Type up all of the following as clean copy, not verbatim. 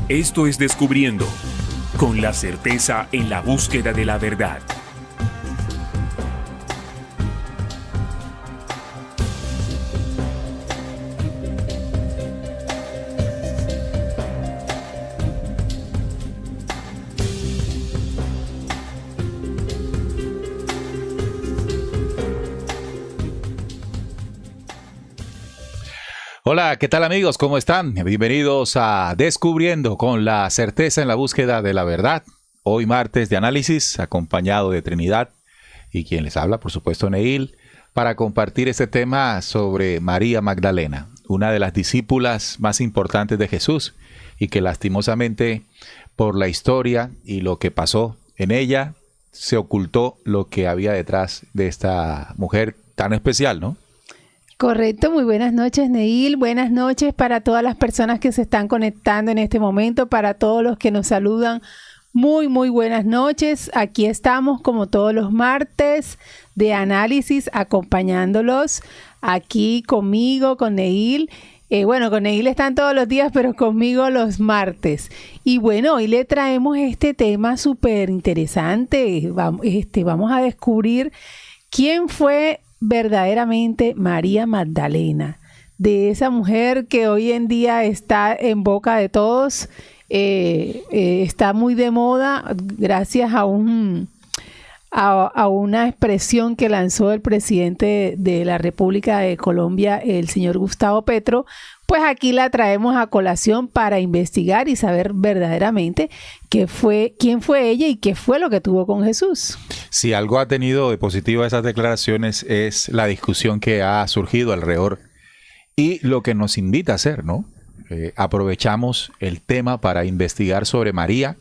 Esto es Descubriendo, con la certeza en la búsqueda de la verdad. Hola, ¿qué tal amigos? ¿Cómo están? Bienvenidos a Descubriendo con la certeza en la búsqueda de la verdad. Hoy martes de análisis, acompañado de Trinidad y quien les habla, por supuesto, Neil, para compartir este tema sobre María Magdalena, una de las discípulas más importantes de Jesús y que lastimosamente por la historia y lo que pasó en ella, se ocultó lo que había detrás de esta mujer tan especial, ¿no? Correcto, muy buenas noches, Neil. Buenas noches para todas las personas que se están conectando en este momento, para todos los que nos saludan. Muy buenas noches. Aquí estamos como todos los martes de análisis, acompañándolos aquí conmigo, con Neil. Con Neil están todos los días, pero conmigo los martes. Y bueno, hoy le traemos este tema súper interesante. Vamos a descubrir quién fue verdaderamente María Magdalena, de esa mujer que hoy en día está en boca de todos, está muy de moda gracias a una expresión que lanzó el presidente de la República de Colombia, el señor Gustavo Petro. Pues aquí la traemos a colación para investigar y saber verdaderamente quién fue ella y qué fue lo que tuvo con Jesús. Si algo ha tenido de positivo esas declaraciones es la discusión que ha surgido alrededor y lo que nos invita a hacer, ¿no? Aprovechamos el tema para investigar sobre María,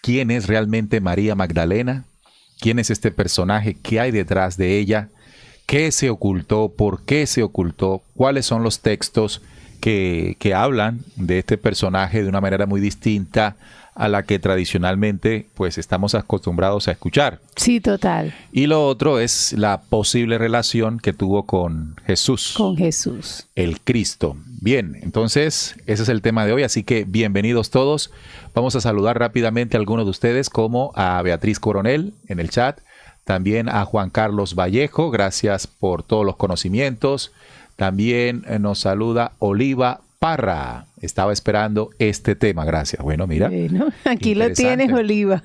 quién es realmente María Magdalena, quién es este personaje, qué hay detrás de ella, qué se ocultó, por qué se ocultó, cuáles son los textos que hablan de este personaje de una manera muy distinta a la que tradicionalmente pues estamos acostumbrados a escuchar. Sí, total. Y lo otro es la posible relación que tuvo con Jesús. Con Jesús. El Cristo. Bien, entonces ese es el tema de hoy, así que bienvenidos todos. Vamos a saludar rápidamente a algunos de ustedes, como a Beatriz Coronel en el chat, también a Juan Carlos Vallejo, gracias por todos los conocimientos. También nos saluda Oliva Parra. Estaba esperando este tema, gracias. Bueno, mira. Bueno, aquí lo tienes, Oliva.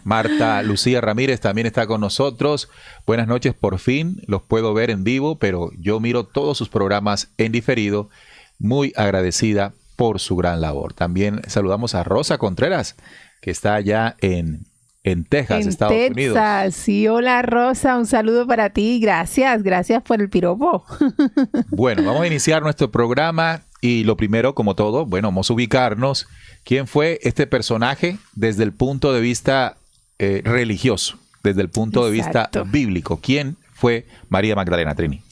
Marta Lucía Ramírez también está con nosotros. Buenas noches, por fin los puedo ver en vivo, pero yo miro todos sus programas en diferido. Muy agradecida por su gran labor. También saludamos a Rosa Contreras, que está allá en Texas, Estados Unidos. Sí, hola Rosa, un saludo para ti. Gracias por el piropo. Bueno, vamos a iniciar nuestro programa y lo primero, como todo, vamos a ubicarnos. ¿Quién fue este personaje desde el punto de vista religioso, desde el punto de vista bíblico? ¿Quién fue María Magdalena, Trini?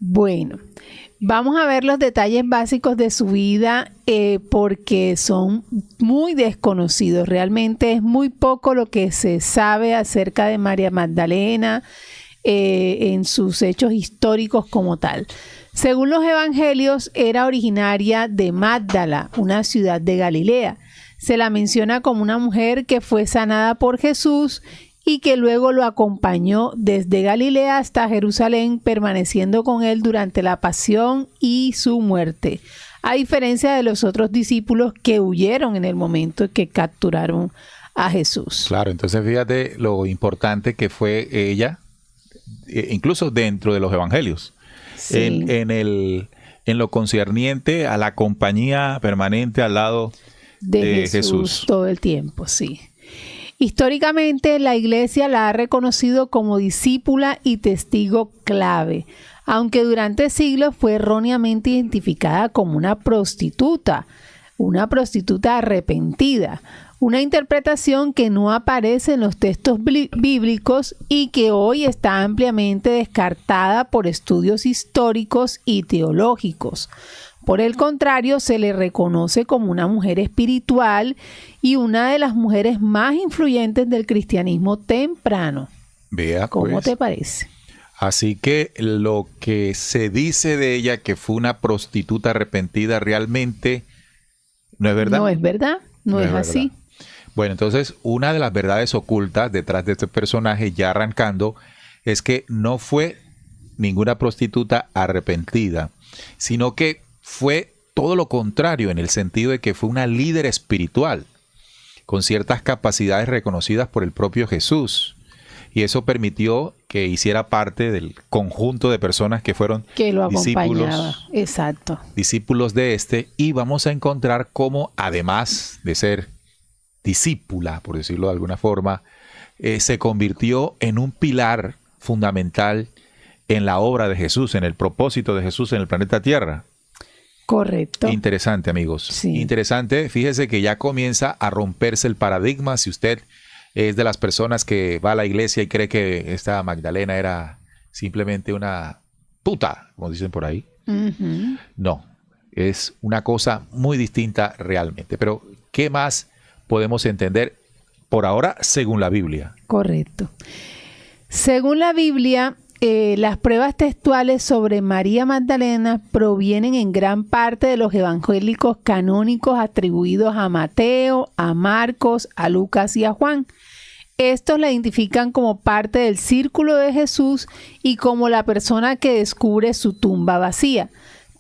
Bueno, vamos a ver los detalles básicos de su vida porque son muy desconocidos. Realmente es muy poco lo que se sabe acerca de María Magdalena en sus hechos históricos como tal. Según los evangelios, era originaria de Magdala, una ciudad de Galilea. Se la menciona como una mujer que fue sanada por Jesús y que luego lo acompañó desde Galilea hasta Jerusalén, permaneciendo con él durante la pasión y su muerte, a diferencia de los otros discípulos que huyeron en el momento que capturaron a Jesús. Claro, entonces fíjate lo importante que fue ella, incluso dentro de los evangelios, sí. en lo concerniente a la compañía permanente al lado de Jesús. Todo el tiempo, sí. Históricamente, la Iglesia la ha reconocido como discípula y testigo clave, aunque durante siglos fue erróneamente identificada como una prostituta arrepentida, una interpretación que no aparece en los textos bíblicos y que hoy está ampliamente descartada por estudios históricos y teológicos. Por el contrario, se le reconoce como una mujer espiritual y una de las mujeres más influyentes del cristianismo temprano. Vea, ¿Cómo pues, te parece? Así que lo que se dice de ella, que fue una prostituta arrepentida, realmente no es verdad. No es verdad. No es verdad. así. Bueno, entonces una de las verdades ocultas detrás de este personaje, ya arrancando, es que no fue ninguna prostituta arrepentida, sino que fue todo lo contrario, en el sentido de que fue una líder espiritual, con ciertas capacidades reconocidas por el propio Jesús. Y eso permitió que hiciera parte del conjunto de personas que fueron Que lo acompañaba. Exacto. discípulos de este. Y vamos a encontrar cómo, además de ser discípula, por decirlo de alguna forma, se convirtió en un pilar fundamental en la obra de Jesús, en el propósito de Jesús en el planeta Tierra. Correcto. Interesante, amigos. Sí. Interesante. Fíjese que ya comienza a romperse el paradigma. Si usted es de las personas que va a la iglesia y cree que esta Magdalena era simplemente una puta, como dicen por ahí. Ujú. No, es una cosa muy distinta realmente. Pero, ¿qué más podemos entender por ahora según la Biblia? Correcto. Según la Biblia, las pruebas textuales sobre María Magdalena provienen en gran parte de los evangélicos canónicos atribuidos a Mateo, a Marcos, a Lucas y a Juan. Estos la identifican como parte del círculo de Jesús y como la persona que descubre su tumba vacía.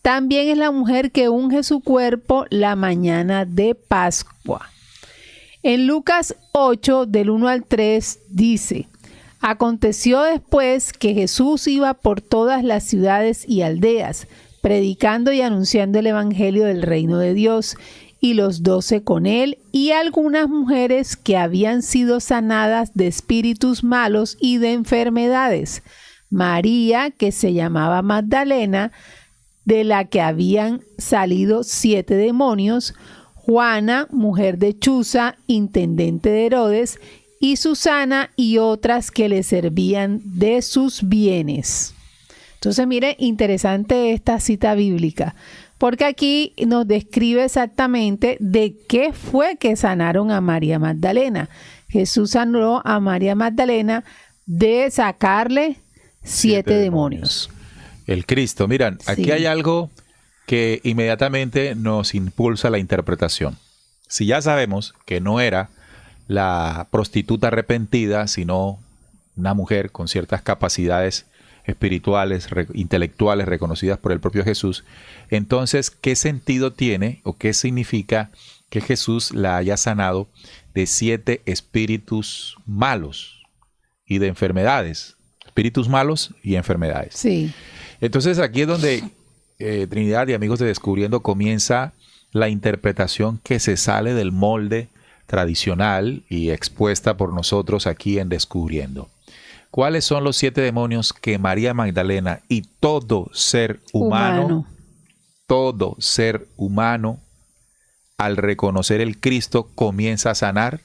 También es la mujer que unge su cuerpo la mañana de Pascua. En Lucas 8, del 1 al 3, dice: Aconteció después que Jesús iba por todas las ciudades y aldeas, predicando y anunciando el evangelio del reino de Dios, y los 12 con él, y algunas mujeres que habían sido sanadas de espíritus malos y de enfermedades. María, que se llamaba Magdalena, de la que habían salido 7 demonios, Juana, mujer de Chuza, intendente de Herodes, y Susana y otras que le servían de sus bienes. Entonces, mire, interesante esta cita bíblica, porque aquí nos describe exactamente de qué fue que sanaron a María Magdalena. Jesús sanó a María Magdalena de sacarle 7 demonios. El Cristo. Miran, aquí Sí. hay algo que inmediatamente nos impulsa a la interpretación. Si ya sabemos que no era la prostituta arrepentida, sino una mujer con ciertas capacidades espirituales, intelectuales reconocidas por el propio Jesús, entonces, ¿qué sentido tiene o qué significa que Jesús la haya sanado de 7 espíritus malos y de enfermedades? Espíritus malos y enfermedades. Sí, Entonces, aquí es donde Trinidad y amigos de Descubriendo comienza la interpretación que se sale del molde tradicional y expuesta por nosotros aquí en Descubriendo. ¿Cuáles son los 7 demonios que María Magdalena y todo ser humano, al reconocer el Cristo, comienza a sanar?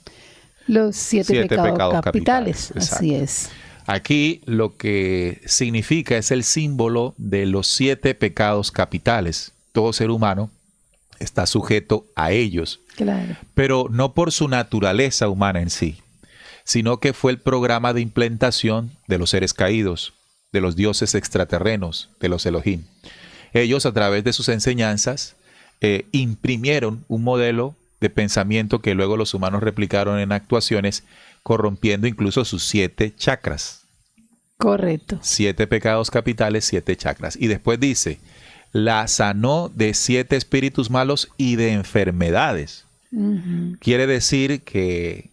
los 7 pecados capitales. Exacto. Así es. Aquí lo que significa es el símbolo de los 7 pecados capitales. Todo ser humano está sujeto a ellos, Claro. pero no por su naturaleza humana en sí, sino que fue el programa de implantación de los seres caídos, de los dioses extraterrenos, de los Elohim. Ellos, a través de sus enseñanzas, imprimieron un modelo de pensamiento que luego los humanos replicaron en actuaciones, corrompiendo incluso sus 7 chakras. Correcto. 7 pecados capitales, 7 chakras. Y después dice, la sanó de 7 espíritus malos y de enfermedades. Ujú. Quiere decir que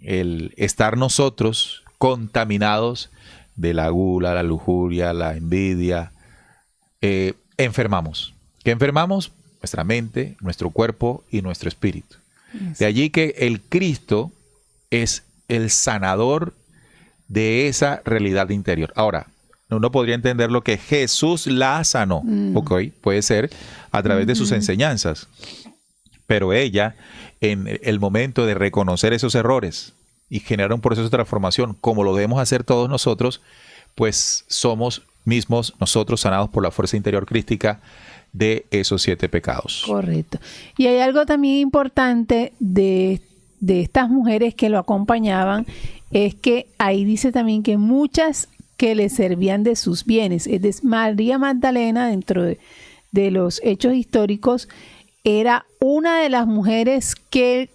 el estar nosotros contaminados de la gula, la lujuria, la envidia, enfermamos. ¿Qué enfermamos? Nuestra mente, nuestro cuerpo y nuestro espíritu. De allí que el Cristo es el sanador de esa realidad interior. Ahora, uno podría entender lo que Jesús la sanó. Ok, puede ser a través de sus enseñanzas. Pero ella, en el momento de reconocer esos errores y generar un proceso de transformación, como lo debemos hacer todos nosotros, pues somos mismos nosotros sanados por la fuerza interior crística de esos 7 pecados. Correcto. Y hay algo también importante de estas mujeres que lo acompañaban, es que ahí dice también que muchas que le servían de sus bienes. Es decir, María Magdalena, dentro de los hechos históricos, era una de las mujeres que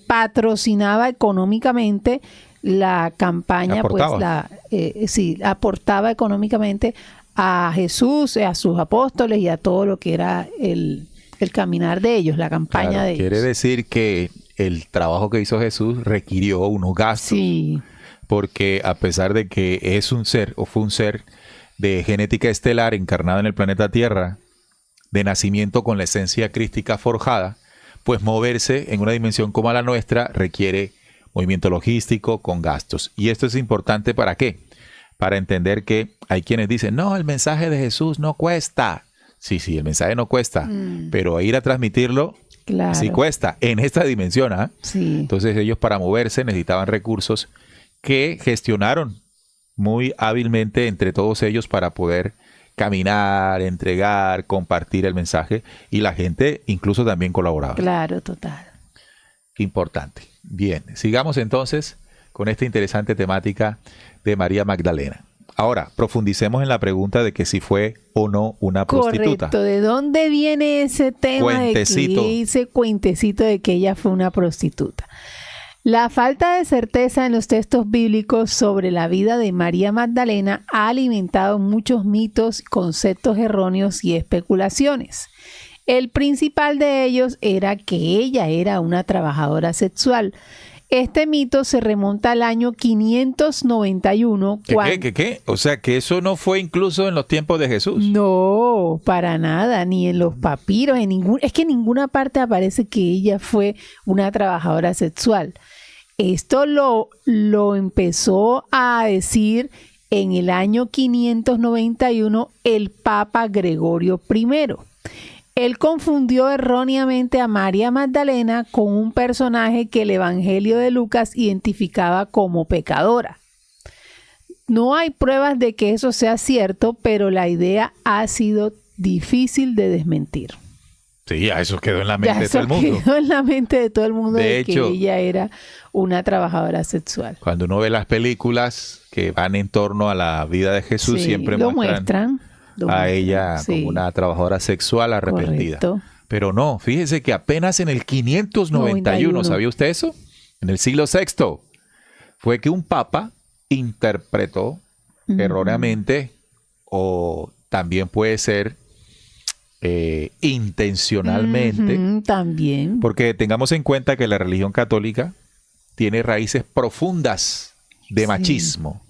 patrocinaba económicamente la campaña, aportaba. aportaba económicamente a Jesús, a sus apóstoles y a todo lo que era el caminar de ellos, la campaña Claro, de ellos. quiere decir que el trabajo que hizo Jesús requirió unos gastos. Sí, Porque a pesar de que es un ser o fue un ser de genética estelar encarnado en el planeta Tierra, de nacimiento con la esencia crística forjada, pues moverse en una dimensión como la nuestra requiere movimiento logístico con gastos. Y esto es importante ¿para qué? Para entender que hay quienes dicen, no, el mensaje de Jesús no cuesta. Sí, el mensaje no cuesta, pero ir a transmitirlo claro. sí cuesta en esta dimensión. ¿Ah? Sí. Entonces ellos para moverse necesitaban recursos que gestionaron muy hábilmente entre todos ellos para poder caminar, entregar, compartir el mensaje, y la gente incluso también colaboraba. Claro, total. Importante. Bien, sigamos entonces con esta interesante temática de María Magdalena. Ahora, profundicemos en la pregunta de que si fue o no una prostituta. Correcto. ¿De dónde viene ese tema Cuentecito. de que ese cuentecito de que ella fue una prostituta? La falta de certeza en los textos bíblicos sobre la vida de María Magdalena ha alimentado muchos mitos, conceptos erróneos y especulaciones. El principal de ellos era que ella era una trabajadora sexual. Este mito se remonta al año 591. ¿Qué? O sea, que eso no fue incluso en los tiempos de Jesús. No, para nada, ni en los papiros, es que en ninguna parte aparece que ella fue una trabajadora sexual. Esto lo empezó a decir en el año 591 el Papa Gregorio I. Él confundió erróneamente a María Magdalena con un personaje que el Evangelio de Lucas identificaba como pecadora. No hay pruebas de que eso sea cierto, pero la idea ha sido difícil de desmentir. Sí, ya eso quedó en la mente de todo el mundo. Quedó en la mente de todo el mundo De de hecho, que ella era una trabajadora sexual. Cuando uno ve las películas que van en torno a la vida de Jesús, Sí, siempre lo muestran a ella sí. como una trabajadora sexual arrepentida. Correcto. Pero no, fíjese que apenas en el 591, ¿sabía usted eso? En el siglo VI, fue que un papa interpretó erróneamente, o también puede ser intencionalmente, también. porque tengamos en cuenta que la religión católica tiene raíces profundas de machismo.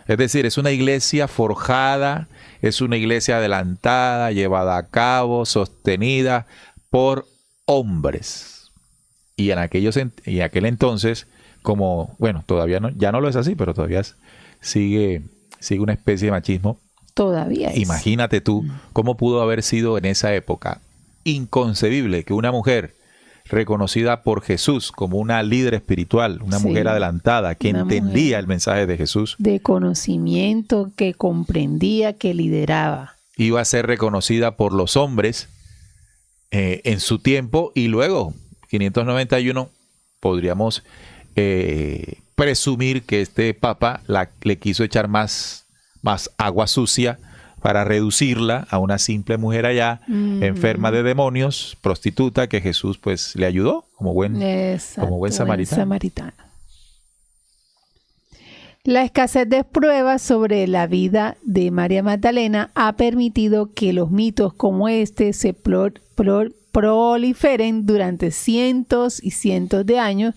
Es decir, es una iglesia forjada, es una iglesia adelantada, llevada a cabo, sostenida por hombres. Y en aquel entonces, como, bueno, todavía no, ya no lo es así, pero todavía sigue una especie de machismo. Todavía es. Imagínate tú cómo pudo haber sido en esa época inconcebible que una mujer reconocida por Jesús como una líder espiritual, una mujer adelantada, que entendía el mensaje de Jesús, de conocimiento, que comprendía, que lideraba, iba a ser reconocida por los hombres en su tiempo, y luego, 591, podríamos presumir que este papa le quiso echar más agua sucia para reducirla a una simple mujer allá, enferma de demonios, prostituta, que Jesús pues le ayudó como buen samaritano. La escasez de pruebas sobre la vida de María Magdalena ha permitido que los mitos como este se proliferen durante cientos y cientos de años,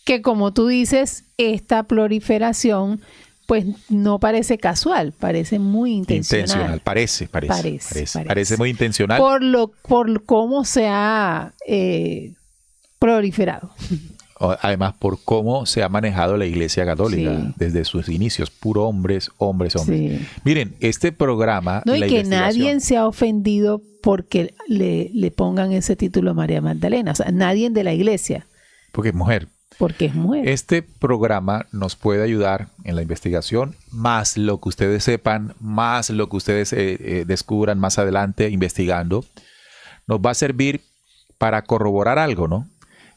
que como tú dices, esta proliferación pues no parece casual, parece muy intencional. Parece muy intencional. Por cómo se ha proliferado. Además, por cómo se ha manejado la Iglesia Católica desde sus inicios, puro hombres. Sí. Miren, este programa... No, y que nadie se ha ofendido porque le pongan ese título a María Magdalena. O sea, nadie de la Iglesia. Porque es mujer. Porque es mujer. Este programa nos puede ayudar en la investigación, más lo que ustedes sepan, más lo que ustedes descubran más adelante investigando, nos va a servir para corroborar algo, ¿no?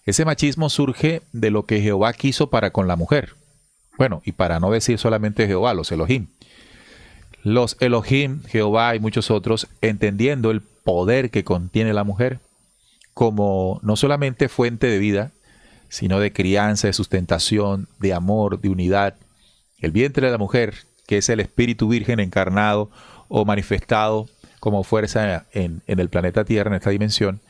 Ese machismo surge de lo que Jehová quiso para con la mujer. Bueno, y para no decir solamente Jehová, los Elohim. Los Elohim, Jehová y muchos otros, entendiendo el poder que contiene la mujer, como no solamente fuente de vida, sino de crianza, de sustentación, de amor, de unidad. El vientre de la mujer, que es el espíritu virgen encarnado o manifestado como fuerza en el planeta Tierra, en esta dimensión,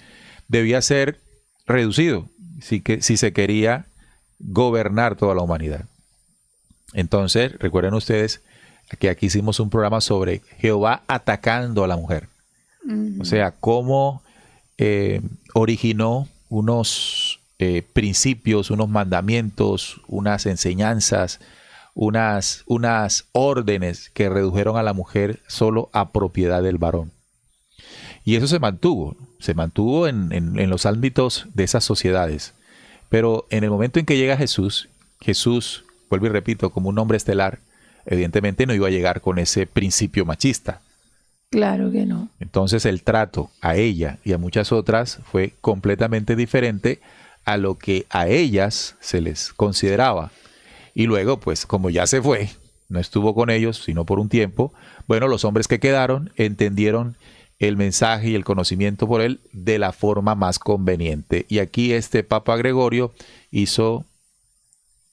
debía ser reducido si se quería gobernar toda la humanidad. Entonces, recuerden ustedes que aquí hicimos un programa sobre Jehová atacando a la mujer. O sea, cómo originó unos principios, unos mandamientos, unas enseñanzas, unas órdenes que redujeron a la mujer solo a propiedad del varón. Y eso se mantuvo en los ámbitos de esas sociedades. Pero en el momento en que llega Jesús, vuelvo y repito, como un hombre estelar, evidentemente no iba a llegar con ese principio machista. Claro que no. Entonces el trato a ella y a muchas otras fue completamente diferente a lo que a ellas se les consideraba. Y luego, pues como ya se fue, no estuvo con ellos, sino por un tiempo, bueno, los hombres que quedaron entendieron el mensaje y el conocimiento por él de la forma más conveniente. Y aquí este Papa Gregorio hizo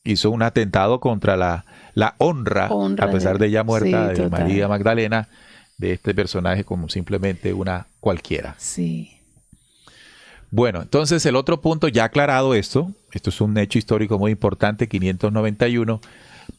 un atentado contra la honra, a pesar de ya muerta, sí, de María Magdalena, de este personaje como simplemente una cualquiera. Sí. Bueno, entonces el otro punto, ya aclarado esto es un hecho histórico muy importante, 591,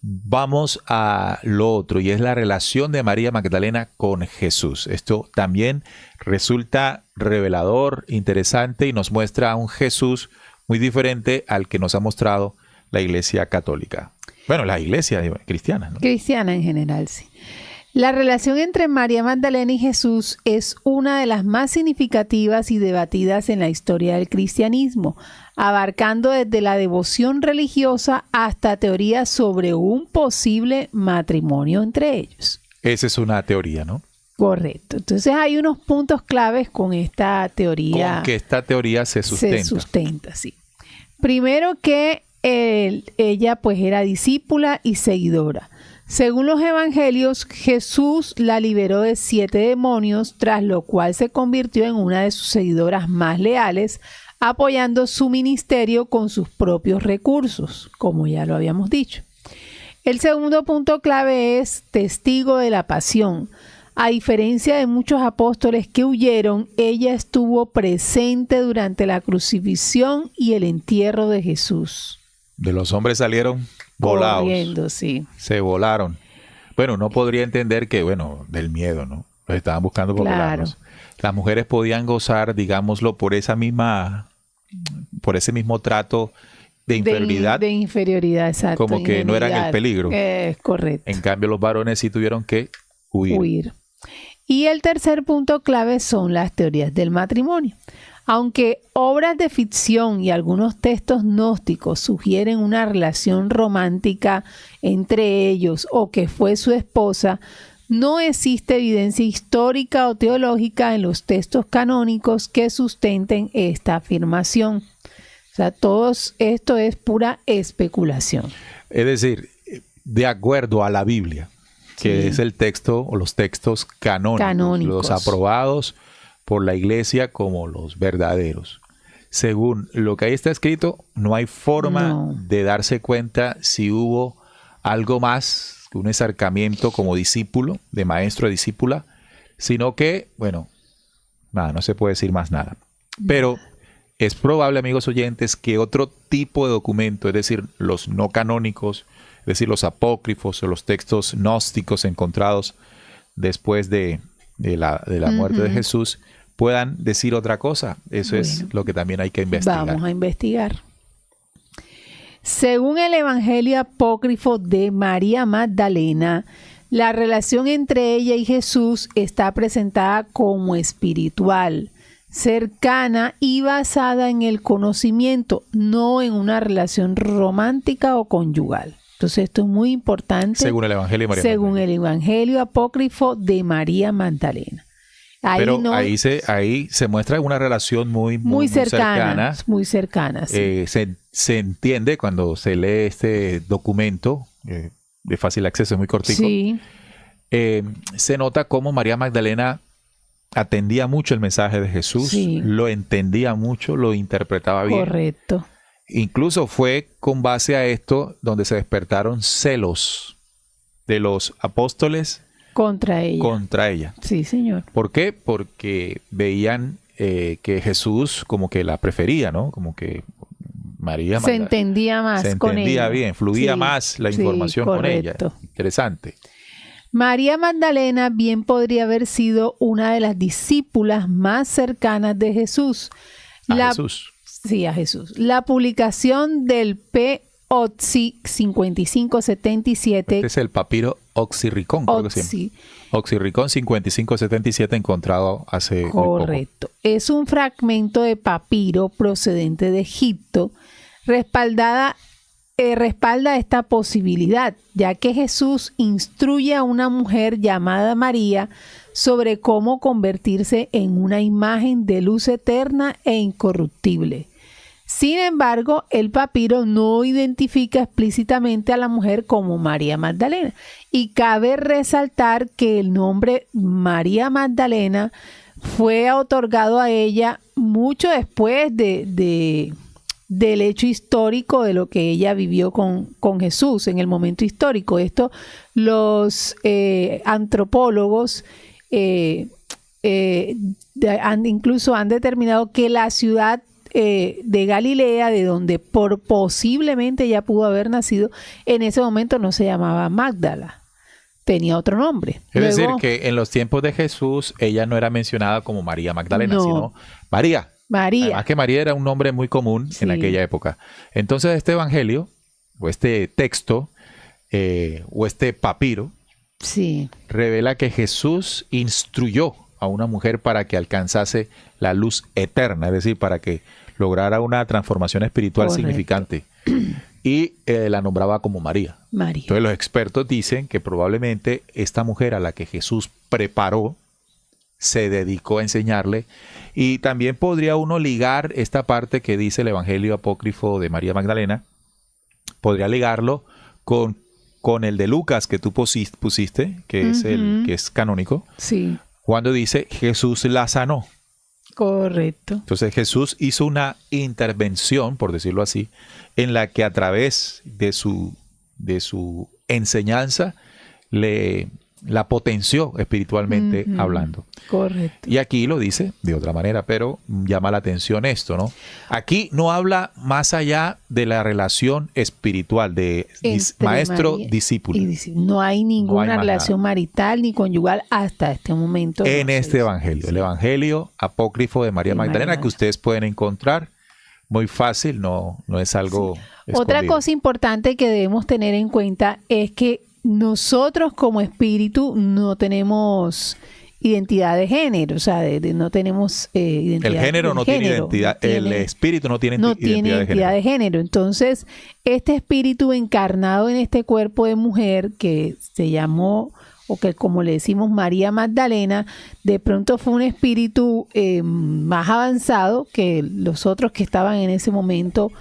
vamos a lo otro, y es la relación de María Magdalena con Jesús. Esto también resulta revelador, interesante, y nos muestra a un Jesús muy diferente al que nos ha mostrado la Iglesia Católica. Bueno, la Iglesia cristiana, ¿no? Cristiana en general, sí. La relación entre María Magdalena y Jesús es una de las más significativas y debatidas en la historia del cristianismo, abarcando desde la devoción religiosa hasta teorías sobre un posible matrimonio entre ellos. Esa es una teoría, ¿no? Correcto. Entonces hay unos puntos claves con esta teoría. Con que esta teoría se sustenta. Se sustenta, sí. Primero que ella pues era discípula y seguidora. Según los evangelios, Jesús la liberó de 7 demonios, tras lo cual se convirtió en una de sus seguidoras más leales, apoyando su ministerio con sus propios recursos, como ya lo habíamos dicho. El segundo punto clave es testigo de la pasión. A diferencia de muchos apóstoles que huyeron, ella estuvo presente durante la crucifixión y el entierro de Jesús. De los hombres salieron volados. Corriendo, sí. Se volaron. Bueno, uno podría entender que, del miedo, ¿no? Los estaban buscando por volarlos. Las mujeres podían gozar, digámoslo, por ese mismo trato de inferioridad. De inferioridad, exacto. Como que no eran el peligro. Es correcto. En cambio, los varones sí tuvieron que huir. Y el tercer punto clave son las teorías del matrimonio. Aunque obras de ficción y algunos textos gnósticos sugieren una relación romántica entre ellos o que fue su esposa, no existe evidencia histórica o teológica en los textos canónicos que sustenten esta afirmación. O sea, todo esto es pura especulación. Es decir, de acuerdo a la Biblia, que es el texto o los textos canónicos, los aprobados por la Iglesia como los verdaderos. Según lo que ahí está escrito, no hay forma de darse cuenta si hubo algo más que un acercamiento como discípulo, de maestro a discípula, sino que, no se puede decir más nada. Pero es probable, amigos oyentes, que otro tipo de documento, es decir, los no canónicos, es decir, los apócrifos o los textos gnósticos encontrados después de la muerte de Jesús, puedan decir otra cosa. Eso es lo que también hay que investigar. Vamos a investigar. Según el Evangelio apócrifo de María Magdalena, la relación entre ella y Jesús está presentada como espiritual, cercana y basada en el conocimiento, no en una relación romántica o conyugal. Entonces esto es muy importante. Según el Evangelio de María Magdalena. Según el Evangelio apócrifo de María Magdalena. Ahí se muestra una relación muy cercana. Muy cercana, sí. Se entiende cuando se lee este documento de fácil acceso, es muy cortico. Sí. Se nota cómo María Magdalena atendía mucho el mensaje de Jesús, Sí. lo entendía mucho, lo interpretaba bien. Correcto. Incluso fue con base a esto donde se despertaron celos de los apóstoles Contra ella. contra ella. Sí, señor. ¿Por qué? Porque veían que Jesús como que la prefería, ¿no? Como que María Se entendía más se con entendía ella. bien, fluía Sí, más la sí, información con ella. correcto. Interesante. María Magdalena bien podría haber sido una de las discípulas más cercanas de Jesús. A Jesús. Sí, a Jesús. La publicación del P.O.T.S.I. 5577. Este es el papiro Oxirricón, creo que se llama. Otzi, Oxirricón 5577 encontrado hace muy poco. correcto. Es un fragmento de papiro procedente de Egipto, respalda esta posibilidad, ya que Jesús instruye a una mujer llamada María sobre cómo convertirse en una imagen de luz eterna e incorruptible. Sin embargo, el papiro no identifica explícitamente a la mujer como María Magdalena. Y cabe resaltar que el nombre María Magdalena fue otorgado a ella mucho después del hecho histórico de lo que ella vivió con Jesús en el momento histórico. Esto los antropólogos incluso han determinado que la ciudad de Galilea, de donde posiblemente ella pudo haber nacido, en ese momento no se llamaba Magdala, tenía otro nombre. Es decir, Luego, que en los tiempos de Jesús ella no era mencionada como María Magdalena, No. sino María. María. Además que María era un nombre muy común Sí. en aquella época. Entonces este evangelio, o este texto, o este papiro, Sí, revela que Jesús instruyó a una mujer para que alcanzase la luz eterna, es decir, para que lograra una transformación espiritual Correcto. significante. Y la nombraba como María. María. Entonces los expertos dicen que probablemente esta mujer a la que Jesús preparó se dedicó a enseñarle, y también podría uno ligar esta parte que dice el Evangelio apócrifo de María Magdalena, podría ligarlo con el de Lucas que tú pusiste, que es el que es canónico, Sí, cuando dice Jesús la sanó. correcto. Entonces Jesús hizo una intervención, por decirlo así, en la que a través de su enseñanza la potenció espiritualmente hablando. Correcto. Y aquí lo dice de otra manera, pero llama la atención esto, ¿no? Aquí no habla más allá de la relación espiritual de Entre maestro-discípulo. No hay ninguna más relación marital ni conyugal hasta este momento. En no se este dice. evangelio, el evangelio apócrifo de María De María Magdalena, que Magdalena. ustedes pueden encontrar muy fácil, no es algo Otra escondido. cosa importante que debemos tener en cuenta es que nosotros como espíritu no tenemos identidad de género, o sea, no tenemos identidad. El género del no tiene género, identidad, el espíritu no tiene no tiene identidad de género. Entonces, este espíritu encarnado en este cuerpo de mujer que se llamó, o que como le decimos María Magdalena, de pronto fue un espíritu más avanzado que los otros que estaban en ese momento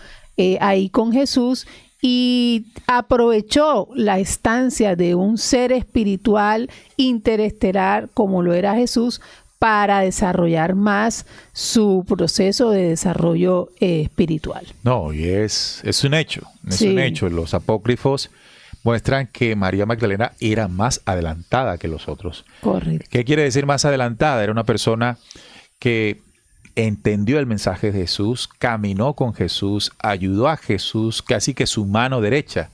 ahí con Jesús, y aprovechó la estancia de un ser espiritual interestelar como lo era Jesús para desarrollar más su proceso de desarrollo espiritual. No, y es un hecho, es Sí. un hecho. Los apócrifos muestran que María Magdalena era más adelantada que los otros. Correcto. ¿Qué quiere decir más adelantada? Era una persona que entendió el mensaje de Jesús, caminó con Jesús, ayudó a Jesús, casi que su mano derecha.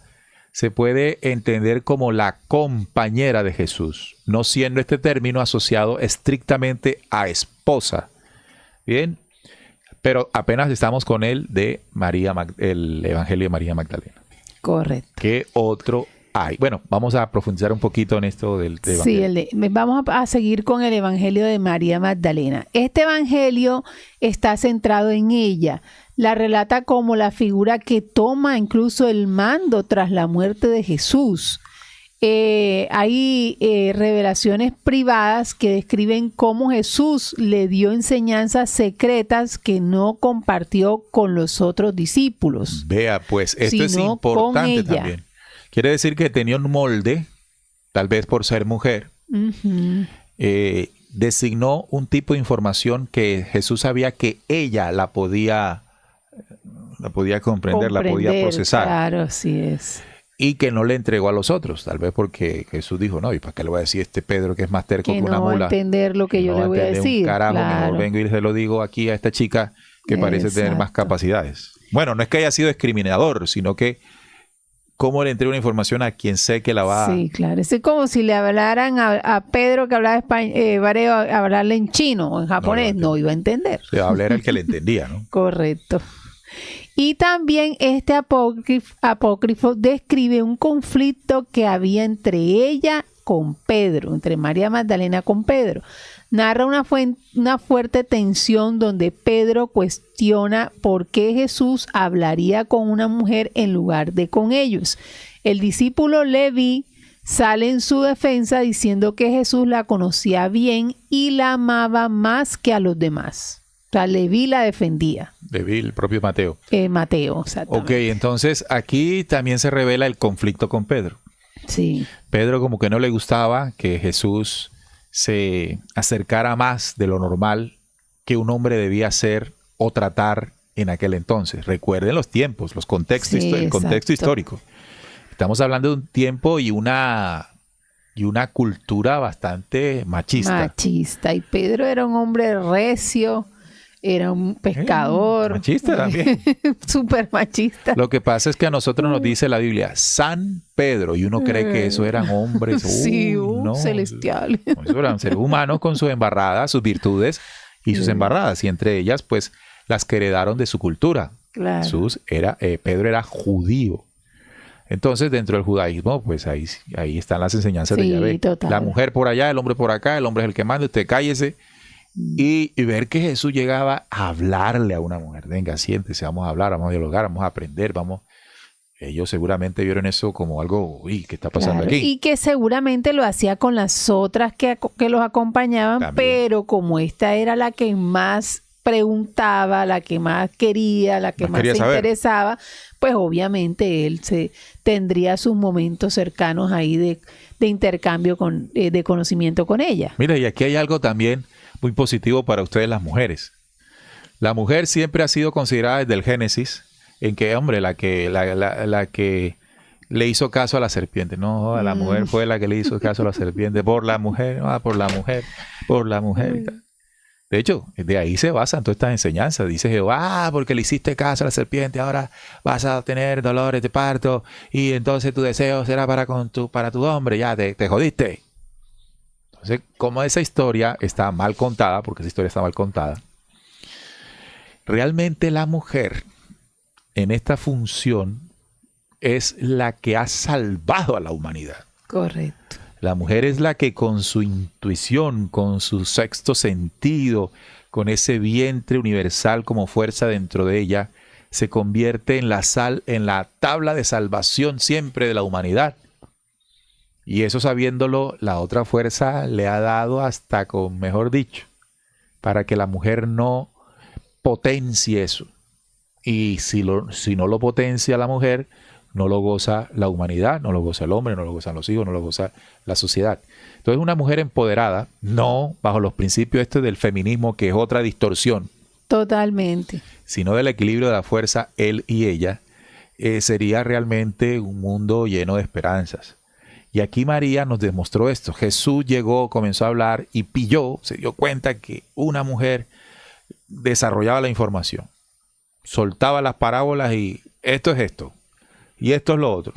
Se puede entender como la compañera de Jesús, no siendo este término asociado estrictamente a esposa. Bien, pero apenas estamos con el de el Evangelio de María Magdalena. Correcto. ¿Qué otro hay? Bueno, vamos a profundizar un poquito en esto del Sí, Evangelio. vamos a seguir con el Evangelio de María Magdalena. Este Evangelio está centrado en ella. La relata como la figura que toma incluso el mando tras la muerte de Jesús. Hay revelaciones privadas que describen cómo Jesús le dio enseñanzas secretas que no compartió con los otros discípulos. Vea, pues, esto es Sino con importante ella. también. Quiere decir que tenía un molde, tal vez por ser mujer, Ujú. designó un tipo de información que Jesús sabía que ella la podía comprender, la podía procesar. Claro, así es. Y que no le entregó a los otros, tal vez porque Jesús dijo, no, ¿y para qué le voy a decir a este Pedro que es más terco que una no va a mula? entender lo que yo no le voy a decir. Un carajo, claro. mejor vengo y se lo digo aquí a esta chica que parece tener más capacidades. Bueno, no es que haya sido discriminador, sino que cómo le entrego una información a quien sé que la va a... Sí, claro. Es como si le hablaran a Pedro que hablaba hebreo, hablarle en chino o en japonés, no iba a entender. Le va a hablar el que le entendía, ¿no? Correcto. Y también este apócrifo describe un conflicto que había entre ella con Pedro, entre María Magdalena con Pedro. Narra una fuerte tensión donde Pedro cuestiona por qué Jesús hablaría con una mujer en lugar de con ellos. El discípulo Leví sale en su defensa diciendo que Jesús la conocía bien y la amaba más que a los demás. O sea, Leví la defendía. Leví, el propio Mateo. Mateo, exactamente. Ok, entonces aquí también se revela el conflicto con Pedro. Sí. Pedro como que no le gustaba que Jesús se acercara más de lo normal que un hombre debía ser o tratar en aquel entonces. Recuerden los tiempos, los contextos, el contexto histórico. Estamos hablando de un tiempo y una cultura bastante machista. Machista. Y Pedro era un hombre recio. Era un pescador. Machista también. Súper machista. Lo que pasa es que a nosotros nos dice la Biblia, San Pedro, y uno cree que eso eran hombres. Sí, no, celestiales. Eso eran seres humanos con sus embarradas, sus virtudes y sus embarradas. Y entre ellas, pues, las que heredaron de su cultura. Claro. Pedro era judío. Entonces, dentro del judaísmo, pues ahí están las enseñanzas de Yahvé. Total. La mujer por allá, el hombre por acá, el hombre es el que manda, usted cállese. Y ver que Jesús llegaba a hablarle a una mujer. Venga, siéntese, vamos a hablar, vamos a dialogar, vamos a aprender, Ellos seguramente vieron eso como algo, uy, ¿qué está pasando aquí? Y que seguramente lo hacía con las otras que los acompañaban, también. Pero como esta era la que más preguntaba, la que más quería, la que más se interesaba, pues obviamente él tendría sus momentos cercanos ahí de intercambio de conocimiento con ella. Mira, y aquí hay algo también muy positivo para ustedes las mujeres. La mujer siempre ha sido considerada desde el Génesis en que, hombre, la que le hizo caso a la serpiente. No, la mujer fue la que le hizo caso a la serpiente. Por la mujer. De hecho, de ahí se basan todas estas enseñanzas. Dice Jehová, porque le hiciste caso a la serpiente, ahora vas a tener dolores de parto y entonces tu deseo será para tu hombre. Ya te jodiste. Entonces, como esa historia está mal contada, porque esa historia está mal contada, realmente la mujer en esta función es la que ha salvado a la humanidad. Correcto. La mujer es la que con su intuición, con su sexto sentido, con ese vientre universal como fuerza dentro de ella, se convierte en la tabla de salvación siempre de la humanidad. Y eso sabiéndolo, la otra fuerza le ha dado hasta con mejor dicho, para que la mujer no potencie eso. Y si no lo potencia la mujer, no lo goza la humanidad, no lo goza el hombre, no lo gozan los hijos, no lo goza la sociedad. Entonces una mujer empoderada, no bajo los principios del feminismo, que es otra distorsión. Totalmente. Sino del equilibrio de la fuerza, él y ella, sería realmente un mundo lleno de esperanzas. Y aquí María nos demostró esto. Jesús llegó, comenzó a hablar y se dio cuenta que una mujer desarrollaba la información. Soltaba las parábolas y esto es esto. Y esto es lo otro.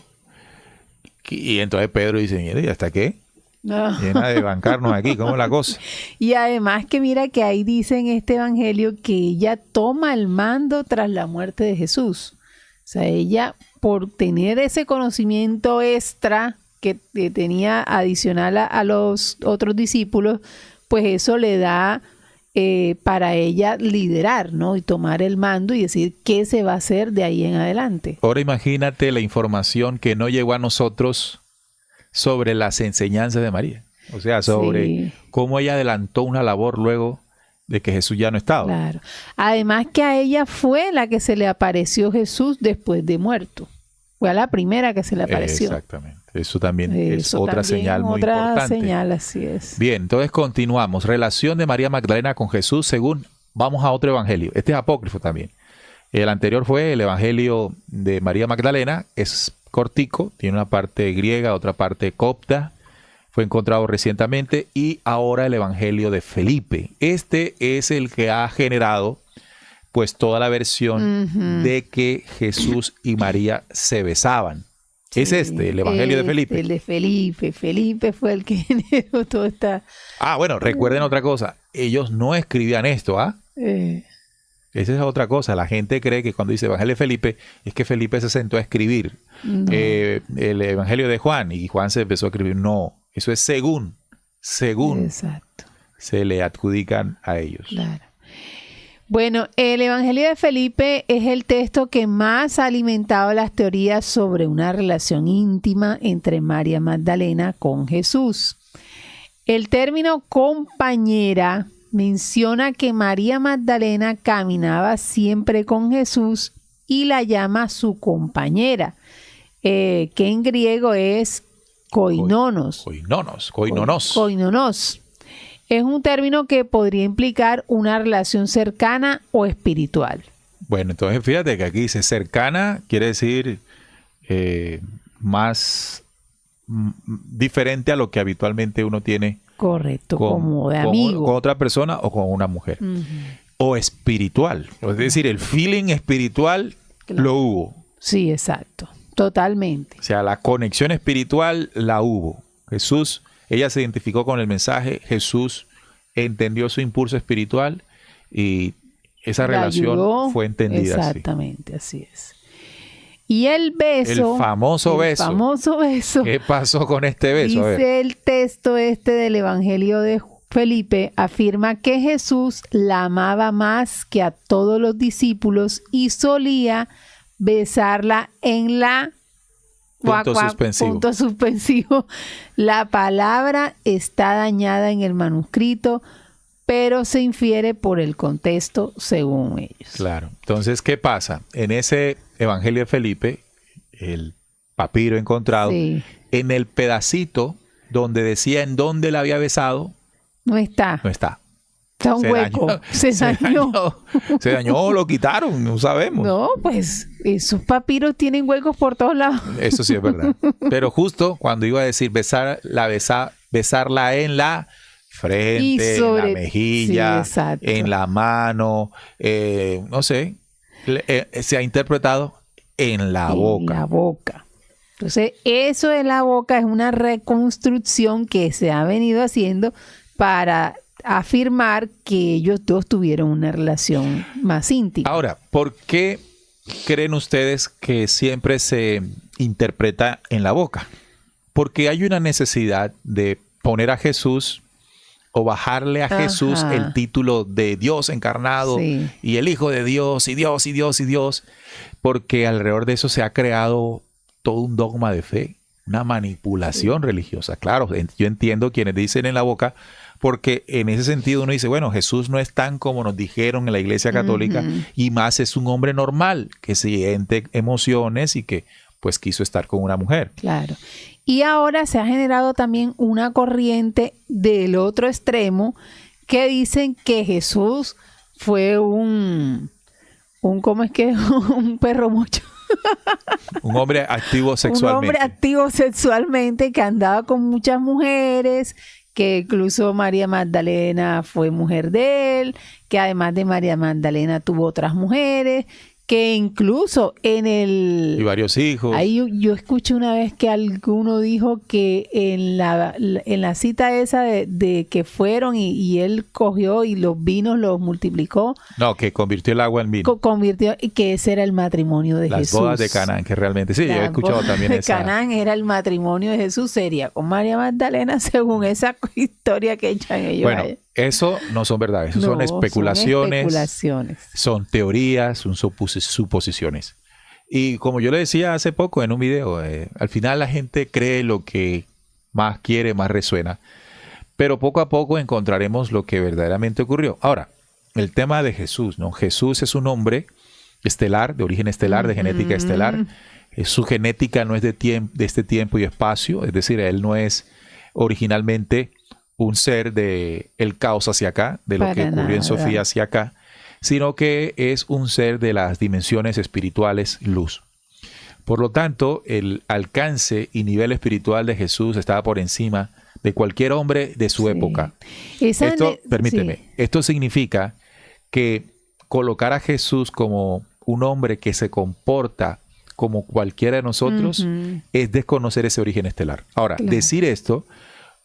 Y entonces Pedro dice, mire, ¿y hasta qué? No. Llena de bancarnos aquí, ¿cómo es la cosa? Y además que mira que ahí dice en este evangelio que ella toma el mando tras la muerte de Jesús. O sea, ella por tener ese conocimiento extra que tenía adicional a los otros discípulos, pues eso le da para ella liderar, ¿no? Y tomar el mando y decir qué se va a hacer de ahí en adelante. Ahora imagínate la información que no llegó a nosotros sobre las enseñanzas de María. O sea, sobre cómo ella adelantó una labor luego de que Jesús ya no estaba. Claro. Además que a ella fue la que se le apareció Jesús después de muerto. Fue a la primera que se le apareció. Exactamente. Eso también es Eso otra también, señal muy otra importante. señal, así es. Bien, entonces continuamos. Relación de María Magdalena con Jesús según, vamos a otro evangelio. Este es apócrifo también. El anterior fue el evangelio de María Magdalena. Es cortico, tiene una parte griega, otra parte copta. Fue encontrado recientemente. Y ahora el evangelio de Felipe. Este es el que ha generado pues toda la versión de que Jesús y María se besaban. Es el evangelio de Felipe. El de Felipe. Felipe fue el que generó toda esta... Bueno, recuerden otra cosa. Ellos no escribían esto, ¿ah? Esa es otra cosa. La gente cree que cuando dice Evangelio de Felipe, es que Felipe se sentó a escribir el Evangelio de Juan y Juan se empezó a escribir. No, eso es según Exacto. se le adjudican a ellos. Claro. Bueno, el Evangelio de Felipe es el texto que más ha alimentado las teorías sobre una relación íntima entre María Magdalena con Jesús. El término compañera menciona que María Magdalena caminaba siempre con Jesús y la llama su compañera, que en griego es koinonos. Koinonos. Es un término que podría implicar una relación cercana o espiritual. Bueno, entonces fíjate que aquí dice cercana, quiere decir más diferente a lo que habitualmente uno tiene. Correcto, como de amigo. Con otra persona o con una mujer. O espiritual. Es decir, el feeling espiritual lo hubo. Sí, exacto. Totalmente. O sea, la conexión espiritual la hubo. Jesús, ella se identificó con el mensaje, Jesús entendió su impulso espiritual y esa relación fue entendida. Exactamente, así es. Y el beso. El famoso beso. ¿Qué pasó con este beso? Dice el texto del Evangelio de Felipe, afirma que Jesús la amaba más que a todos los discípulos y solía besarla en la... Punto suspensivo. La palabra está dañada en el manuscrito, pero se infiere por el contexto según ellos. Claro. Entonces, ¿qué pasa? En ese Evangelio de Felipe, el papiro encontrado, en el pedacito donde decía en dónde la había besado, no está. Está un hueco. Se dañó. Se dañó o lo quitaron, no sabemos. No, pues esos papiros tienen huecos por todos lados. Eso sí es verdad. Pero justo cuando iba a decir besarla en la frente, en la mejilla, en la mano, no sé, se ha interpretado en la boca. En la boca. Entonces, eso de la boca es una reconstrucción que se ha venido haciendo para afirmar que ellos dos tuvieron una relación más íntima. Ahora, ¿por qué creen ustedes que siempre se interpreta en la boca? Porque hay una necesidad de poner a Jesús o bajarle a Jesús el título de Dios encarnado y el Hijo de Dios y Dios y Dios y Dios, porque alrededor de eso se ha creado todo un dogma de fe, una manipulación religiosa. Claro, yo entiendo quienes dicen en la boca, porque en ese sentido uno dice, bueno, Jesús no es tan como nos dijeron en la Iglesia Católica y más es un hombre normal que siente emociones y que pues quiso estar con una mujer. Claro. Y ahora se ha generado también una corriente del otro extremo que dicen que Jesús fue ¿cómo es que? Un perro mocho. Un hombre activo sexualmente. Un hombre activo sexualmente que andaba con muchas mujeres, que incluso María Magdalena fue mujer de él, que además de María Magdalena tuvo otras mujeres, que incluso y varios hijos. Ahí yo escuché una vez que alguno dijo que en la cita esa de que fueron y él cogió y los vinos los multiplicó. No, que convirtió el agua en vino. Convirtió, y que ese era el matrimonio de Jesús. Las bodas de Canaán, que realmente, sí, yo he escuchado también esa. Canaán era el matrimonio de Jesús, sería con María Magdalena, según esa historia que echan ellos. Bueno, eso no son verdades, eso son especulaciones, son teorías, son suposiciones. Y como yo le decía hace poco en un video, al final la gente cree lo que más quiere, más resuena, pero poco a poco encontraremos lo que verdaderamente ocurrió. Ahora, el tema de Jesús, ¿no? Jesús es un hombre estelar, de origen estelar, de genética estelar. Su genética no es de este tiempo y espacio, es decir, él no es originalmente un ser de el caos hacia acá, de lo que ocurrió en Sofía hacia acá, sino que es un ser de las dimensiones espirituales luz. Por lo tanto, el alcance y nivel espiritual de Jesús estaba por encima de cualquier hombre de su época. Esto significa que colocar a Jesús como un hombre que se comporta como cualquiera de nosotros es desconocer ese origen estelar. Ahora, decir esto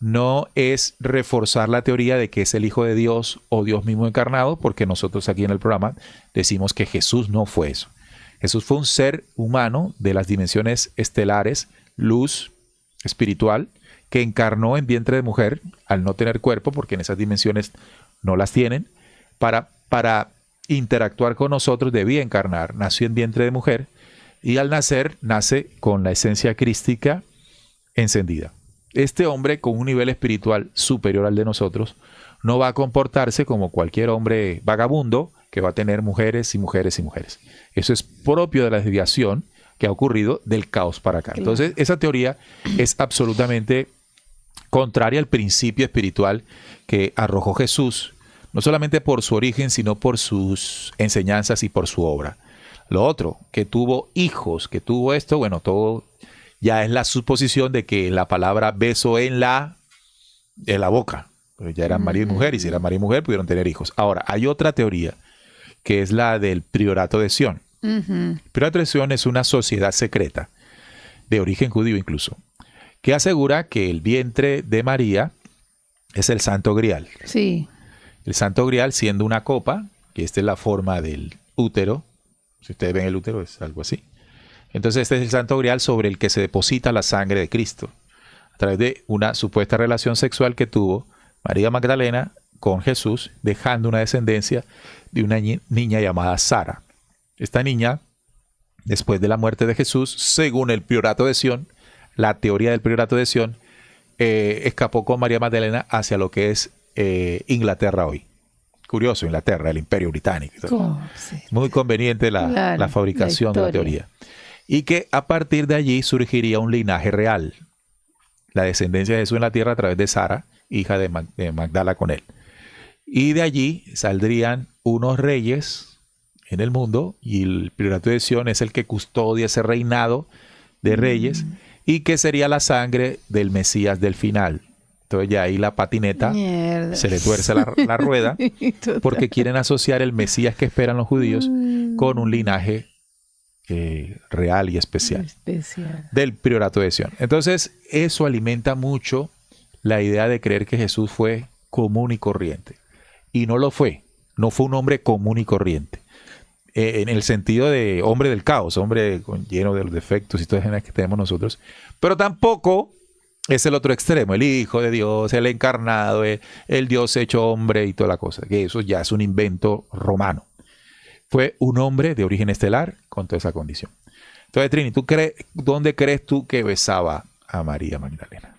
no es reforzar la teoría de que es el Hijo de Dios o Dios mismo encarnado, porque nosotros aquí en el programa decimos que Jesús no fue eso. Jesús fue un ser humano de las dimensiones estelares, luz espiritual, que encarnó en vientre de mujer al no tener cuerpo, porque en esas dimensiones no las tienen, para interactuar con nosotros debía encarnar. Nació en vientre de mujer y al nacer nace con la esencia crística encendida. Este hombre con un nivel espiritual superior al de nosotros no va a comportarse como cualquier hombre vagabundo que va a tener mujeres y mujeres y mujeres. Eso es propio de la desviación que ha ocurrido del caos para acá. Entonces, esa teoría es absolutamente contraria al principio espiritual que arrojó Jesús, no solamente por su origen, sino por sus enseñanzas y por su obra. Lo otro, que tuvo hijos, que tuvo esto, bueno, todo ya es la suposición de que la palabra beso en la boca. Pues ya eran marido y mujer, y si eran marido y mujer pudieron tener hijos. Ahora, hay otra teoría, que es la del Priorato de Sion. El Priorato de Sion es una sociedad secreta, de origen judío incluso, que asegura que el vientre de María es el Santo Grial. Sí. El Santo Grial siendo una copa, que esta es la forma del útero. Si ustedes ven el útero, es algo así. Entonces este es el Santo Grial sobre el que se deposita la sangre de Cristo, a través de una supuesta relación sexual que tuvo María Magdalena con Jesús, dejando una descendencia de una niña llamada Sara. Esta niña, después de la muerte de Jesús, según el Priorato de Sion, la teoría del Priorato de Sion, escapó con María Magdalena hacia lo que es Inglaterra hoy. Curioso, Inglaterra, el Imperio Británico. Sí. Muy conveniente la fabricación de la teoría. Y que a partir de allí surgiría un linaje real. La descendencia de Jesús en la tierra a través de Sara, hija de Magdala con él. Y de allí saldrían unos reyes en el mundo, y el Priorato de Sion es el que custodia ese reinado de reyes, y que sería la sangre del Mesías del final. Entonces ya ahí la patineta se le tuerce la rueda, porque quieren asociar el Mesías que esperan los judíos con un linaje real y especial del Priorato de Sion. Entonces eso alimenta mucho la idea de creer que Jesús fue común y corriente. Y no lo fue. No fue un hombre común y corriente. En el sentido de hombre del caos, hombre lleno de los defectos y todas las que tenemos nosotros. Pero tampoco es el otro extremo, el Hijo de Dios, el encarnado, el Dios hecho hombre y toda la cosa. Que eso ya es un invento romano. Fue un hombre de origen estelar con toda esa condición. Entonces, Trini, ¿dónde crees tú que besaba a María Magdalena?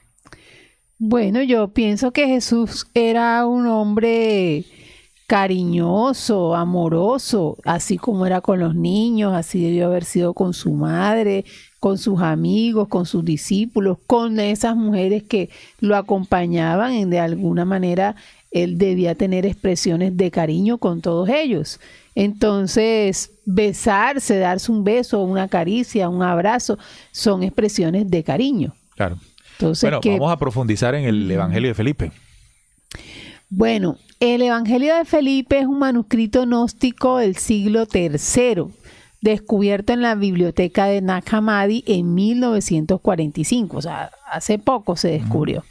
Bueno, yo pienso que Jesús era un hombre cariñoso, amoroso, así como era con los niños, así debió haber sido con su madre, con sus amigos, con sus discípulos, con esas mujeres que lo acompañaban. De alguna manera, él debía tener expresiones de cariño con todos ellos. Entonces, besarse, darse un beso, una caricia, un abrazo, son expresiones de cariño. Claro. Entonces, vamos a profundizar en el Evangelio de Felipe. Bueno, el Evangelio de Felipe es un manuscrito gnóstico del siglo III, descubierto en la biblioteca de Nag Hammadi en 1945. O sea, hace poco se descubrió.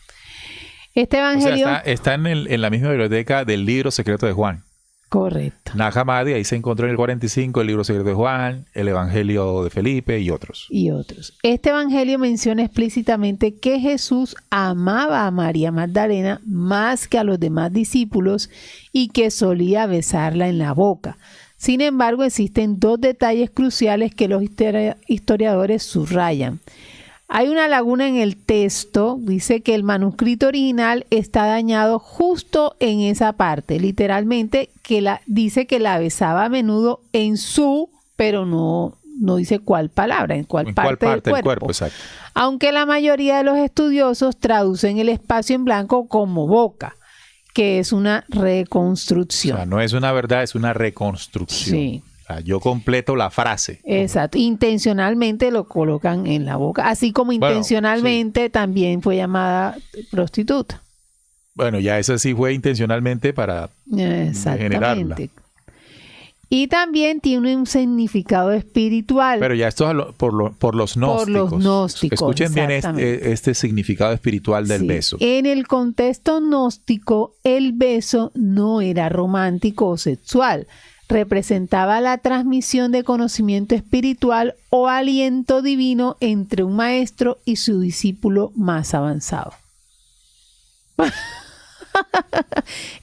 Este evangelio... O sea, está en la misma biblioteca del libro secreto de Juan. Correcto. Nag Hammadi, ahí se encontró en el 45 el libro secreto de Juan, el Evangelio de Felipe y otros. Este evangelio menciona explícitamente que Jesús amaba a María Magdalena más que a los demás discípulos y que solía besarla en la boca. Sin embargo, existen dos detalles cruciales que los historiadores subrayan. Hay una laguna en el texto, dice que el manuscrito original está dañado justo en esa parte, literalmente dice que la besaba a menudo pero no no dice cuál palabra, en cuál parte del cuerpo. Exacto. Aunque la mayoría de los estudiosos traducen el espacio en blanco como boca, que es una reconstrucción. O sea, no es una verdad, es una reconstrucción. Sí. O sea, yo completo la frase. Exacto. Intencionalmente lo colocan en la boca, así como intencionalmente también fue llamada prostituta. Bueno, ya eso sí fue intencionalmente para generarla. Y también tiene un significado espiritual. Pero ya esto es por los gnósticos. Por los gnósticos. Escuchen bien este significado espiritual del beso. En el contexto gnóstico, el beso no era romántico o sexual. Representaba la transmisión de conocimiento espiritual o aliento divino entre un maestro y su discípulo más avanzado.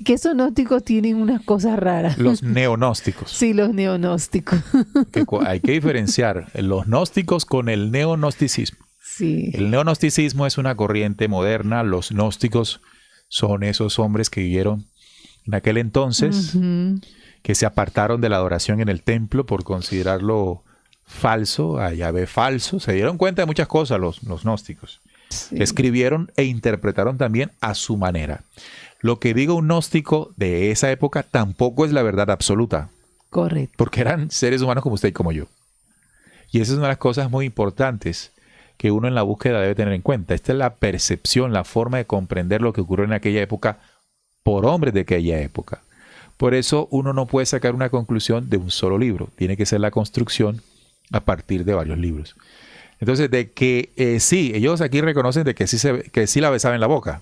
Que esos gnósticos tienen unas cosas raras. Los neognósticos. Sí, los neognósticos. Hay que diferenciar los gnósticos con el neognosticismo. Sí. El neognosticismo es una corriente moderna. Los gnósticos son esos hombres que vivieron en aquel entonces, que se apartaron de la adoración en el templo por considerarlo falso, a Yahvé falso. Se dieron cuenta de muchas cosas los gnósticos. Sí. Escribieron e interpretaron también a su manera. Lo que diga un gnóstico de esa época tampoco es la verdad absoluta. Correcto. Porque eran seres humanos como usted y como yo. Y esa es una de las cosas muy importantes que uno en la búsqueda debe tener en cuenta. Esta es la percepción, la forma de comprender lo que ocurrió en aquella época por hombres de aquella época. Por eso uno no puede sacar una conclusión de un solo libro. Tiene que ser la construcción a partir de varios libros. Entonces, de que sí, ellos aquí reconocen de que sí la besaba en la boca.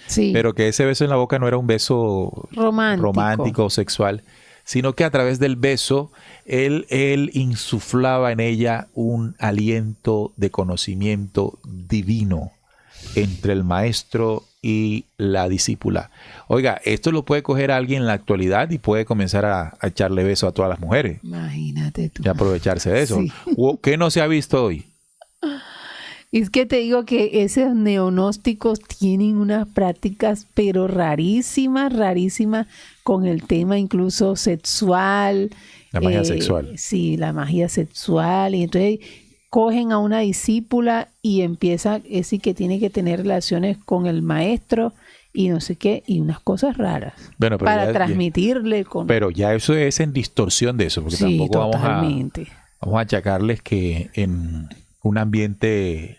Sí. Pero que ese beso en la boca no era un beso romántico o sexual, sino que a través del beso él insuflaba en ella un aliento de conocimiento divino entre el maestro y la discípula. Oiga, esto lo puede coger alguien en la actualidad y puede comenzar a echarle beso a todas las mujeres. Imagínate tú. Y aprovecharse de eso. Sí. ¿Qué no se ha visto hoy? Es que te digo que esos neognósticos tienen unas prácticas pero rarísimas con el tema incluso sexual. La magia sexual. Sí, la magia sexual. Y entonces cogen a una discípula y empieza, es decir, que tiene que tener relaciones con el maestro y no sé qué, y unas cosas raras. Bueno, para transmitirle. Pero ya eso es en distorsión de eso, porque sí, tampoco vamos a achacarles que en un ambiente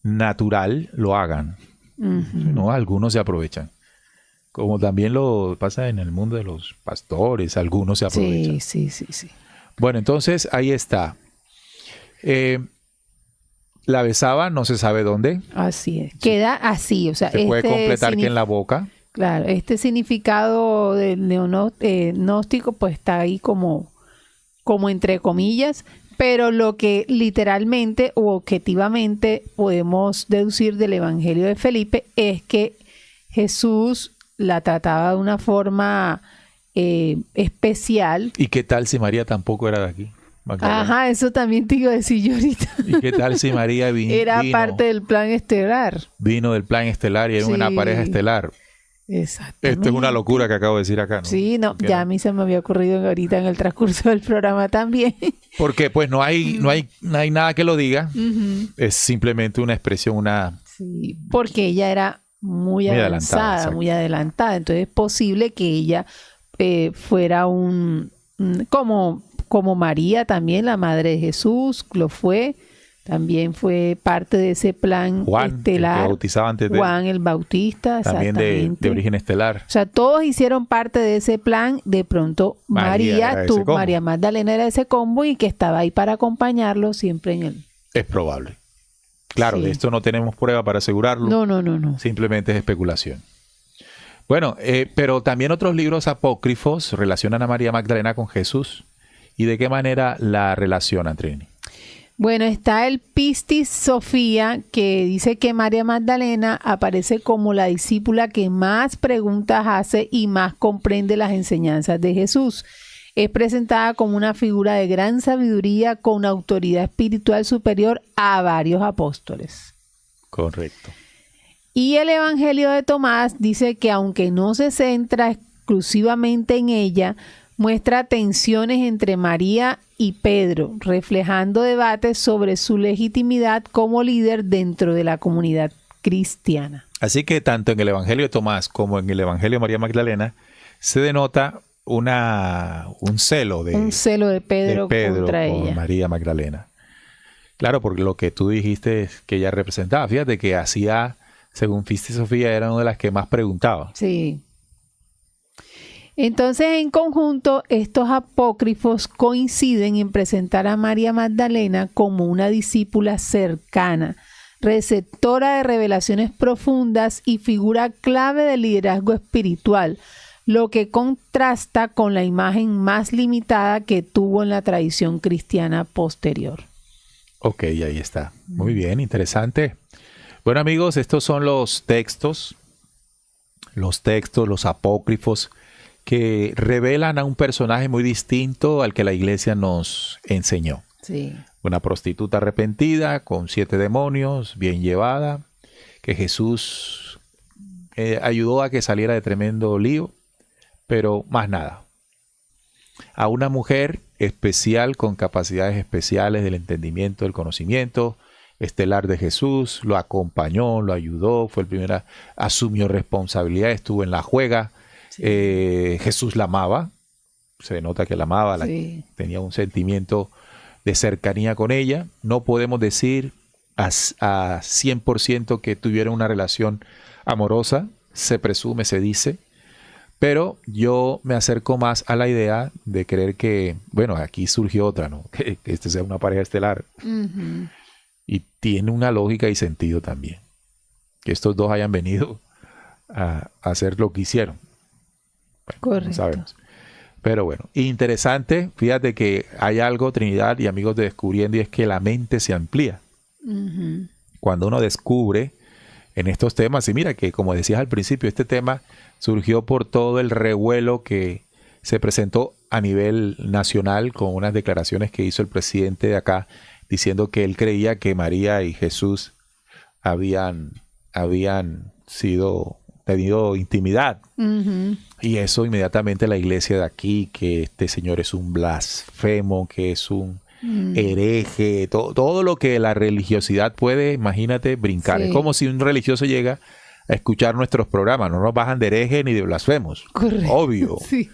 natural lo hagan. No, algunos se aprovechan. Como también lo pasa en el mundo de los pastores, algunos se aprovechan. Sí. Bueno, entonces ahí está. La besaba, no se sabe dónde. Así es. Queda así, o sea, se puede completar que en la boca. Claro, este significado del gnóstico pues está ahí como entre comillas, pero lo que literalmente o objetivamente podemos deducir del Evangelio de Felipe es que Jesús la trataba de una forma especial. ¿Y qué tal si María tampoco era de aquí? Magdalena. Ajá, eso también te iba a decir yo ahorita. ¿Y qué tal si María era parte del plan estelar? Vino del plan estelar y era una pareja estelar. Exactamente. Esto es una locura que acabo de decir acá, ¿no? Sí, no, ya a mí se me había ocurrido ahorita en el transcurso del programa también. Porque pues no hay nada que lo diga. Es simplemente una expresión, Sí, porque ella era muy avanzada, muy adelantada. Entonces es posible que ella fuera como María también, la madre de Jesús, lo fue. También fue parte de ese plan estelar. El que bautizaba antes de Juan el Bautista, también de origen estelar. O sea, todos hicieron parte de ese plan. De pronto María Magdalena era ese combo y que estaba ahí para acompañarlo siempre en él. Es probable. Claro, de esto no tenemos prueba para asegurarlo. No. Simplemente es especulación. Bueno, pero también otros libros apócrifos relacionan a María Magdalena con Jesús. ¿Y de qué manera la relacionan, Trini? Bueno, está el Pistis Sofía, que dice que María Magdalena aparece como la discípula que más preguntas hace y más comprende las enseñanzas de Jesús. Es presentada como una figura de gran sabiduría con autoridad espiritual superior a varios apóstoles. Correcto. Y el Evangelio de Tomás dice que aunque no se centra exclusivamente en ella, muestra tensiones entre María y Pedro, reflejando debates sobre su legitimidad como líder dentro de la comunidad cristiana. Así que tanto en el Evangelio de Tomás como en el Evangelio de María Magdalena se denota un celo de Pedro contra con ella. María Magdalena. Claro, porque lo que tú dijiste es que ella representaba. Fíjate que hacía, según Fisti Sofía, era una de las que más preguntaba. Sí. Entonces, en conjunto, estos apócrifos coinciden en presentar a María Magdalena como una discípula cercana, receptora de revelaciones profundas y figura clave del liderazgo espiritual, lo que contrasta con la imagen más limitada que tuvo en la tradición cristiana posterior. Ok, ahí está. Muy bien, interesante. Bueno, amigos, estos son los textos, los apócrifos que revelan a un personaje muy distinto al que la iglesia nos enseñó. Sí. Una prostituta arrepentida con 7 demonios, bien llevada, que Jesús ayudó a que saliera de tremendo lío, pero más nada. A una mujer especial con capacidades especiales del entendimiento, del conocimiento estelar de Jesús, lo acompañó, lo ayudó, fue el primero, asumió responsabilidad, estuvo en la juega. Sí. Jesús la amaba, se nota que la amaba, sí. Tenía un sentimiento de cercanía con ella. No podemos decir a 100% que tuvieron una relación amorosa, se presume, se dice, pero yo me acerco más a la idea de creer que, bueno, aquí surgió otra, ¿no? Que este sea una pareja estelar. Uh-huh. Y tiene una lógica y sentido también, que estos dos hayan venido a hacer lo que hicieron. Bueno, correcto. No sabemos. Pero bueno, interesante, fíjate que hay algo, Trinidad y amigos de Descubriendo, y es que la mente se amplía. Uh-huh. Cuando uno descubre en estos temas, y mira que como decías al principio, este tema surgió por todo el revuelo que se presentó a nivel nacional con unas declaraciones que hizo el presidente de acá, diciendo que él creía que María y Jesús habían tenido intimidad. Uh-huh. Y eso inmediatamente la iglesia de aquí, que este señor es un blasfemo, que es un hereje, todo lo que la religiosidad puede, imagínate, brincar. Sí. Es como si un religioso llega a escuchar nuestros programas, no nos bajan de hereje ni de blasfemos. Correcto. Obvio. Sí.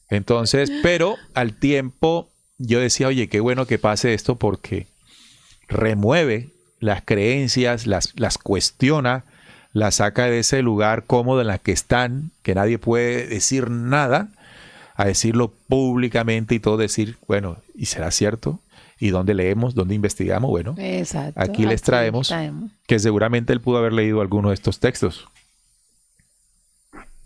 Entonces, pero al tiempo yo decía, oye, qué bueno que pase esto porque remueve las creencias, las cuestiona, las saca de ese lugar cómodo en la que están, que nadie puede decir nada, a decirlo públicamente y todo decir, bueno, ¿y será cierto? ¿Y dónde leemos? ¿Dónde investigamos? Bueno, exacto, aquí les traemos que seguramente él pudo haber leído alguno de estos textos.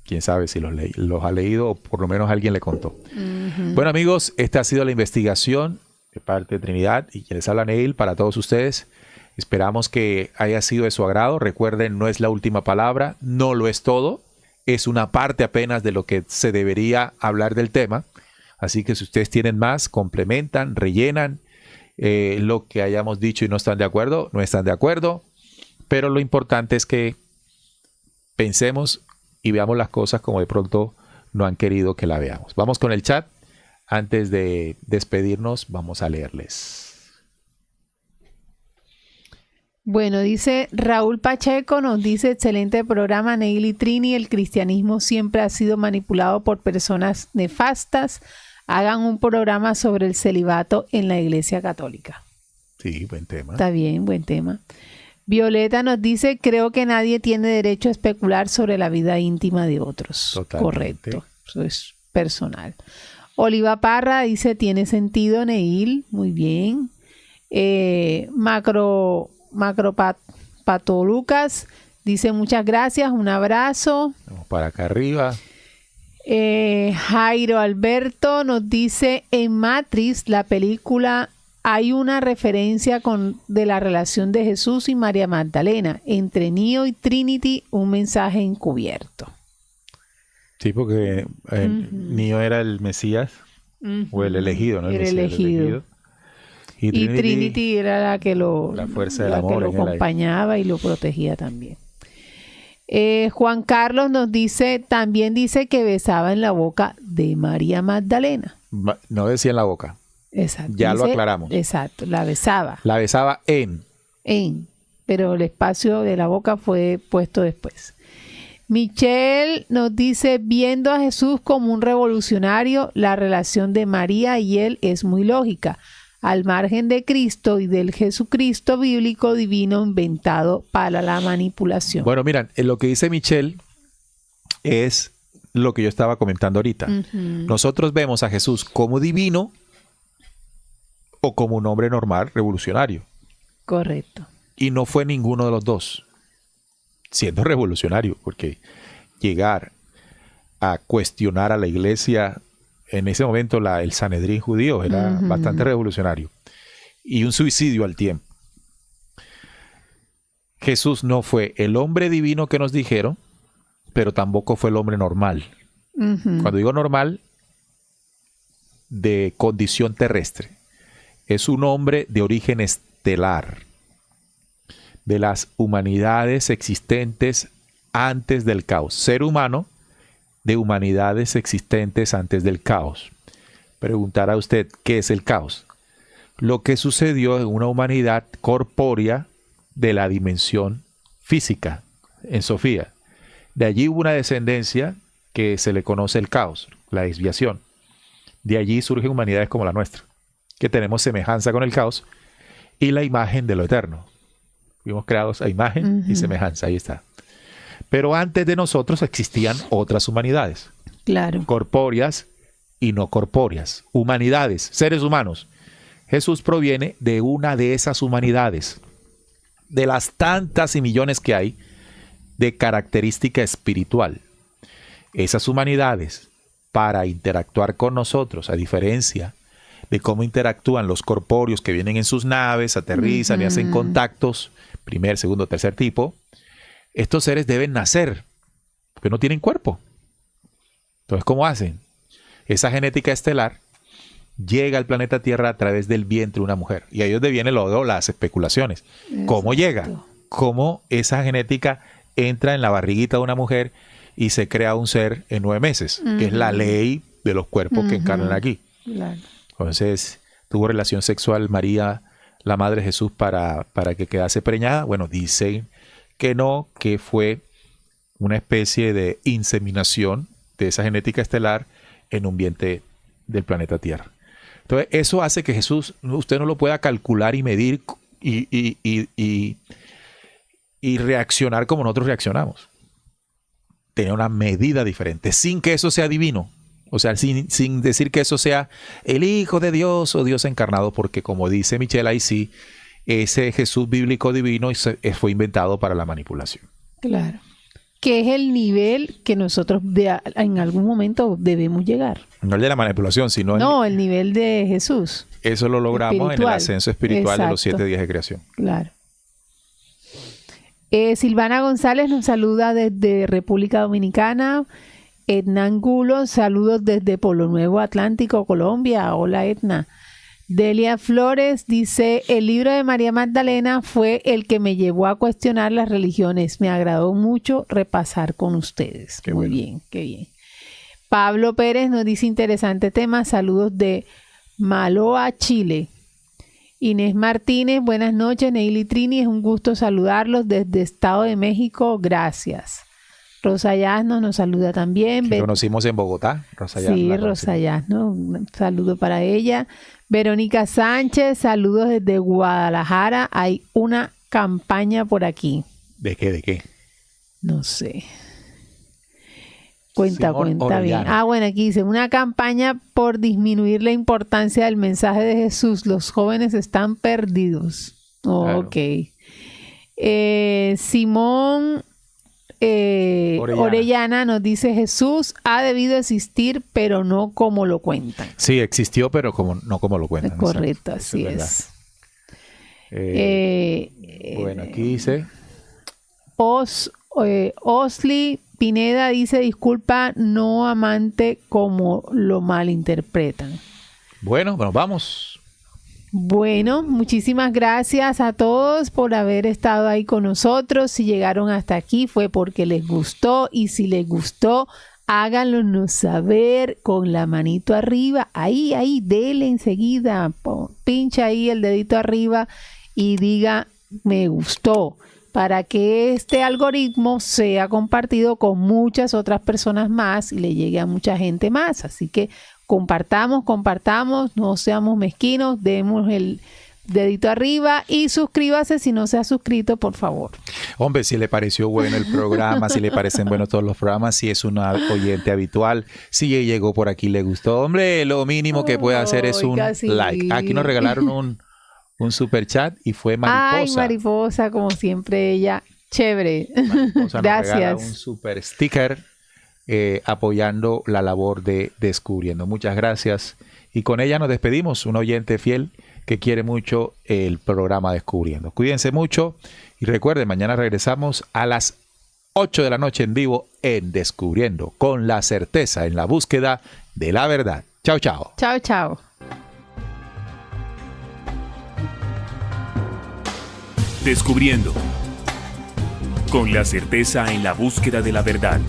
Quién sabe si los ha leído o por lo menos alguien le contó. Uh-huh. Bueno, amigos, esta ha sido la investigación de parte de Trinidad y quien les habla Neil para todos ustedes. Esperamos que haya sido de su agrado. Recuerden, no es la última palabra, no lo es todo. Es una parte apenas de lo que se debería hablar del tema. Así que si ustedes tienen más, complementan, rellenan lo que hayamos dicho y no están de acuerdo, no están de acuerdo. Pero lo importante es que pensemos y veamos las cosas como de pronto no han querido que la veamos. Vamos con el chat. Antes de despedirnos, vamos a leerles. Bueno, dice Raúl Pacheco, nos dice, excelente programa, Neil y Trini, el cristianismo siempre ha sido manipulado por personas nefastas. Hagan un programa sobre el celibato en la Iglesia Católica. Sí, buen tema. Está bien, buen tema. Violeta nos dice, creo que nadie tiene derecho a especular sobre la vida íntima de otros. Totalmente. Correcto, eso es personal. Oliva Parra dice, tiene sentido, Neil, muy bien. Pato Lucas dice, muchas gracias, un abrazo. Vamos para acá arriba. Jairo Alberto nos dice, en Matrix, la película, hay una referencia de la relación de Jesús y María Magdalena. Entre Neo y Trinity, un mensaje encubierto. Sí, porque Neo era el Mesías, o el elegido, ¿no? El elegido. Y Trinity era la que la fuerza del amor, que lo acompañaba y lo protegía también. Juan Carlos nos dice, también dice que besaba en la boca de María Magdalena. No decía en la boca. Exacto. Ya lo Dice, aclaramos. Exacto, la besaba. La besaba en. Pero el espacio de la boca fue puesto después. Michelle nos dice, viendo a Jesús como un revolucionario, la relación de María y él es muy lógica, al margen de Cristo y del Jesucristo bíblico divino inventado para la manipulación. Bueno, miren, lo que dice Michelle es lo que yo estaba comentando ahorita. Nosotros vemos a Jesús como divino o como un hombre normal, revolucionario. Correcto. Y no fue ninguno de los dos, siendo revolucionario, porque llegar a cuestionar a la iglesia, en ese momento el Sanedrín judío era bastante revolucionario, y un suicidio al tiempo. Jesús no fue el hombre divino que nos dijeron, pero tampoco fue el hombre normal. Cuando digo normal, de condición terrestre, es un hombre de origen estelar, de las humanidades existentes antes del caos. Ser humano de humanidades existentes antes del caos. Preguntará usted, ¿qué es el caos? Lo que sucedió en una humanidad corpórea de la dimensión física, en Sofía. De allí hubo una descendencia que se le conoce el caos, la desviación. De allí surgen humanidades como la nuestra, que tenemos semejanza con el caos y la imagen de lo eterno. Fuimos creados a imagen y semejanza, ahí está. Pero antes de nosotros existían otras humanidades. Claro. Corpóreas y no corpóreas. Humanidades, seres humanos. Jesús proviene de una de esas humanidades, de las tantas y millones que hay de característica espiritual. Esas humanidades, para interactuar con nosotros, a diferencia de cómo interactúan los corpóreos que vienen en sus naves, aterrizan y hacen contactos, primer, segundo, tercer tipo, estos seres deben nacer, porque no tienen cuerpo. Entonces, ¿cómo hacen? Esa genética estelar llega al planeta Tierra a través del vientre de una mujer. Y ahí es donde vienen las especulaciones. ¿Cómo llega? ¿Cómo esa genética entra en la barriguita de una mujer y se crea un ser en 9 meses? Que es la ley de los cuerpos que encarnan aquí. Claro. Entonces, tuvo relación sexual María, la madre de Jesús, para que quedase preñada. Bueno, dicen que no, que fue una especie de inseminación de esa genética estelar en un vientre del planeta Tierra. Entonces, eso hace que Jesús, usted no lo pueda calcular y medir y reaccionar como nosotros reaccionamos. Tenía una medida diferente, sin que eso sea divino. O sea, sin decir que eso sea el Hijo de Dios o Dios encarnado, porque como dice Michelle, ahí sí, ese Jesús bíblico divino fue inventado para la manipulación. Claro. Que es el nivel que nosotros en algún momento debemos llegar. No el de la manipulación, sino el nivel de Jesús. Eso lo logramos espiritual. En el ascenso espiritual. Exacto. De los 7 días de creación. Claro. Silvana González nos saluda desde República Dominicana. Edna Angulo, saludos desde Polo Nuevo, Atlántico, Colombia. Hola, Edna. Delia Flores dice, el libro de María Magdalena fue el que me llevó a cuestionar las religiones. Me agradó mucho repasar con ustedes. Qué Muy bueno. bien, qué bien. Pablo Pérez nos dice, interesante tema. Saludos de Maloa, Chile. Inés Martínez, buenas noches. Neily Trini, es un gusto saludarlos desde Estado de México. Gracias. Rosa Yasno nos saluda también. Que conocimos en Bogotá. Rosa Yasno, sí, Rosa Yasno, un saludo para ella. Verónica Sánchez, saludos desde Guadalajara. Hay una campaña por aquí. ¿De qué? ¿De qué? No sé. Cuenta Orellana. bien. Bueno, aquí dice, una campaña por disminuir la importancia del mensaje de Jesús. Los jóvenes están perdidos. Claro. Ok. Simón Orellana nos dice, Jesús ha debido existir, pero no como lo cuentan. Sí, existió, pero no como lo cuentan. Correcto, exacto. así es. Bueno, aquí dice... Osli Pineda dice, disculpa, no amante como lo malinterpretan. Bueno, vamos. Bueno, muchísimas gracias a todos por haber estado ahí con nosotros. Si llegaron hasta aquí fue porque les gustó, y si les gustó, háganlo saber con la manito arriba. Ahí, dele enseguida, pincha ahí el dedito arriba y diga me gustó, para que este algoritmo sea compartido con muchas otras personas más y le llegue a mucha gente más. Así que compartamos, no seamos mezquinos, demos el dedito arriba y suscríbase si no se ha suscrito, por favor. Hombre, si le pareció bueno el programa, si le parecen buenos todos los programas, si es una oyente habitual, si llegó por aquí, le gustó, hombre, lo mínimo que puede hacer es un like. Aquí nos regalaron un super chat y fue Mariposa. Ay, Mariposa, como siempre ella, chévere. Mariposa Gracias. nos regala un super sticker apoyando la labor de Descubriendo. Muchas gracias. Y con ella nos despedimos, un oyente fiel que quiere mucho el programa Descubriendo. Cuídense mucho y recuerden, mañana regresamos a las 8 de la noche en vivo en Descubriendo, con la certeza en la búsqueda de la verdad. Chao, chao. Chao, chao. Descubriendo. Con la certeza en la búsqueda de la verdad.